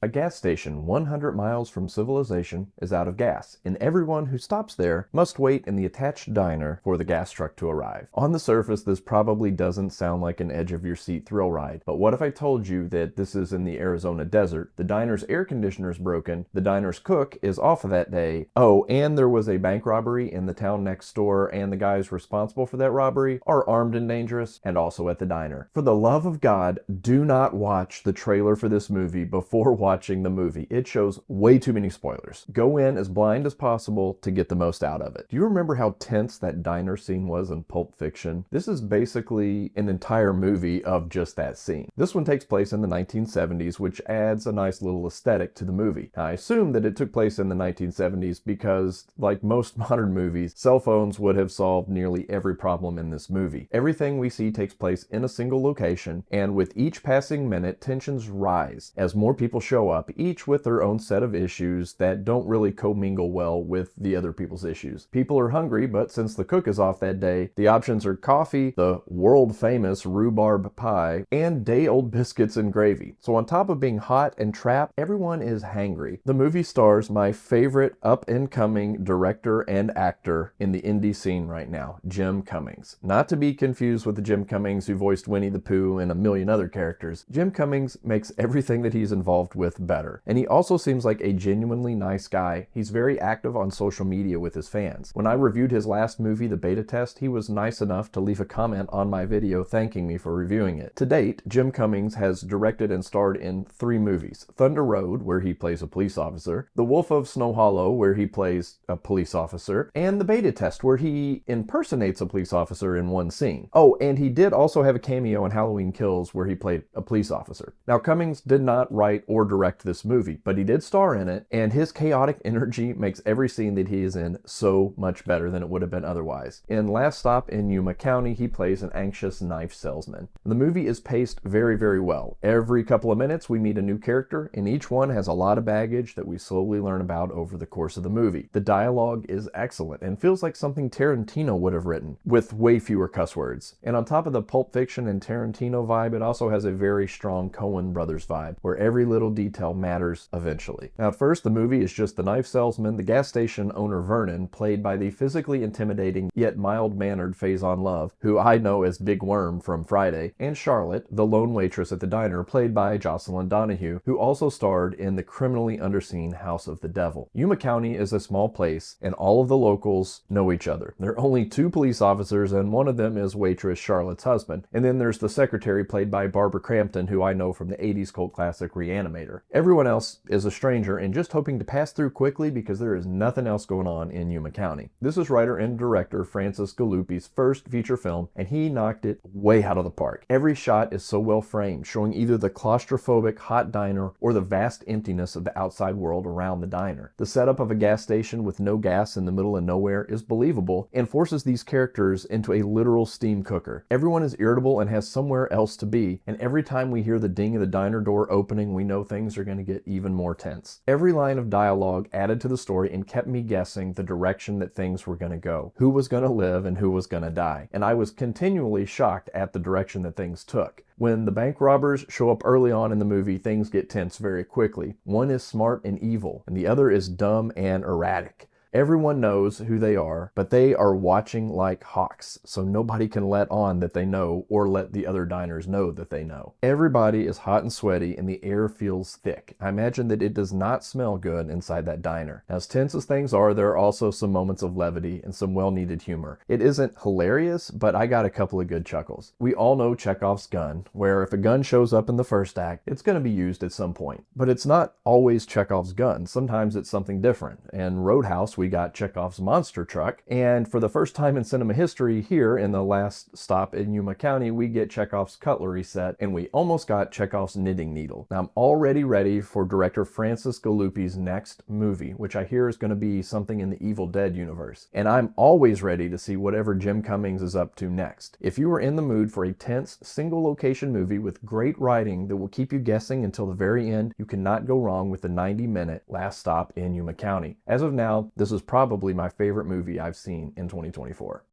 A gas station 100 miles from civilization is out of gas, and everyone who stops there must wait in the attached diner for the gas truck to arrive. On the surface, this probably doesn't sound like an edge-of-your-seat thrill ride, but what if I told you that this is in the Arizona desert, the diner's air conditioner's broken, the diner's cook is off that day, oh, and there was a bank robbery in the town next door, and the guys responsible for that robbery are armed and dangerous, and also at the diner. For the love of God, do not watch the trailer for this movie before watching the movie. It shows way too many spoilers. Go in as blind as possible to get the most out of it. Do you remember how tense that diner scene was in Pulp Fiction? This is basically an entire movie of just that scene. This one takes place in the 1970s, which adds a nice little aesthetic to the movie. Now, I assume that it took place in the 1970s because, like most modern movies, cell phones would have solved nearly every problem in this movie. Everything we see takes place in a single location, and with each passing minute, tensions rise as more people show up, each with their own set of issues that don't really commingle well with the other people's issues. People are hungry, but since the cook is off that day, the options are coffee, the world-famous rhubarb pie, and day-old biscuits and gravy. So on top of being hot and trapped, everyone is hangry. The movie stars my favorite up-and-coming director and actor in the indie scene right now, Jim Cummings. Not to be confused with the Jim Cummings who voiced Winnie the Pooh and a million other characters. Jim Cummings makes everything that he's involved with better. And he also seems like a genuinely nice guy. He's very active on social media with his fans. When I reviewed his last movie, The Beta Test, he was nice enough to leave a comment on my video thanking me for reviewing it. To date, Jim Cummings has directed and starred in 3 movies. Thunder Road, where he plays a police officer, The Wolf of Snow Hollow, where he plays a police officer, and The Beta Test, where he impersonates a police officer in one scene. Oh, and he did also have a cameo in Halloween Kills, where he played a police officer. Now, Cummings did not write or direct this movie, but he did star in it, and his chaotic energy makes every scene that he is in so much better than it would have been otherwise. In Last Stop in Yuma County, he plays an anxious knife salesman. The movie is paced very, very well. Every couple of minutes, we meet a new character, and each one has a lot of baggage that we slowly learn about over the course of the movie. The dialogue is excellent and feels like something Tarantino would have written, with way fewer cuss words. And on top of the Pulp Fiction and Tarantino vibe, it also has a very strong Coen Brothers vibe, where every little detail matters eventually. Now, at first, the movie is just the knife salesman, the gas station owner Vernon, played by the physically intimidating yet mild-mannered Faison Love, who I know as Big Worm from Friday, and Charlotte, the lone waitress at the diner, played by Jocelyn Donahue, who also starred in the criminally underseen House of the Devil. Yuma County is a small place, and all of the locals know each other. There are only 2 police officers, and one of them is waitress Charlotte's husband, and then there's the secretary played by Barbara Crampton, who I know from the 80s cult classic Reanimator. Everyone else is a stranger and just hoping to pass through quickly because there is nothing else going on in Yuma County. This is writer and director Francis Galuppi's first feature film, and he knocked it way out of the park. Every shot is so well framed, showing either the claustrophobic hot diner or the vast emptiness of the outside world around the diner. The setup of a gas station with no gas in the middle of nowhere is believable and forces these characters into a literal steam cooker. Everyone is irritable and has somewhere else to be, and every time we hear the ding of the diner door opening, we know things are going to get even more tense. Every line of dialogue added to the story and kept me guessing the direction that things were going to go, who was going to live and who was going to die, and I was continually shocked at the direction that things took. When the bank robbers show up early on in the movie, things get tense very quickly. One is smart and evil, and the other is dumb and erratic. Everyone knows who they are, but they are watching like hawks, so nobody can let on that they know or let the other diners know that they know. Everybody is hot and sweaty and the air feels thick. I imagine that it does not smell good inside that diner. As tense as things are, there are also some moments of levity and some well-needed humor. It isn't hilarious, but I got a couple of good chuckles. We all know Chekhov's gun, where if a gun shows up in the first act, it's going to be used at some point. But it's not always Chekhov's gun. Sometimes it's something different. And Roadhouse, we got Chekhov's monster truck, and for the first time in cinema history here in the Last Stop in Yuma County, we get Chekhov's cutlery set, and we almost got Chekhov's knitting needle. Now, I'm already ready for director Francis Galuppi's next movie, which I hear is going to be something in the Evil Dead universe, and I'm always ready to see whatever Jim Cummings is up to next. If you are in the mood for a tense, single-location movie with great writing that will keep you guessing until the very end, you cannot go wrong with the 90-minute Last Stop in Yuma County. As of now, this is probably my favorite movie I've seen in 2024.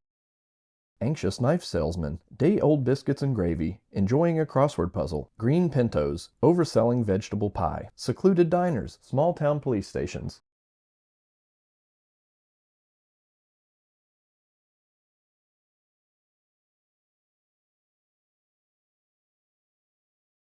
Anxious knife salesman, day-old biscuits and gravy, enjoying a crossword puzzle, green pintos, overselling vegetable pie, secluded diners, small-town police stations.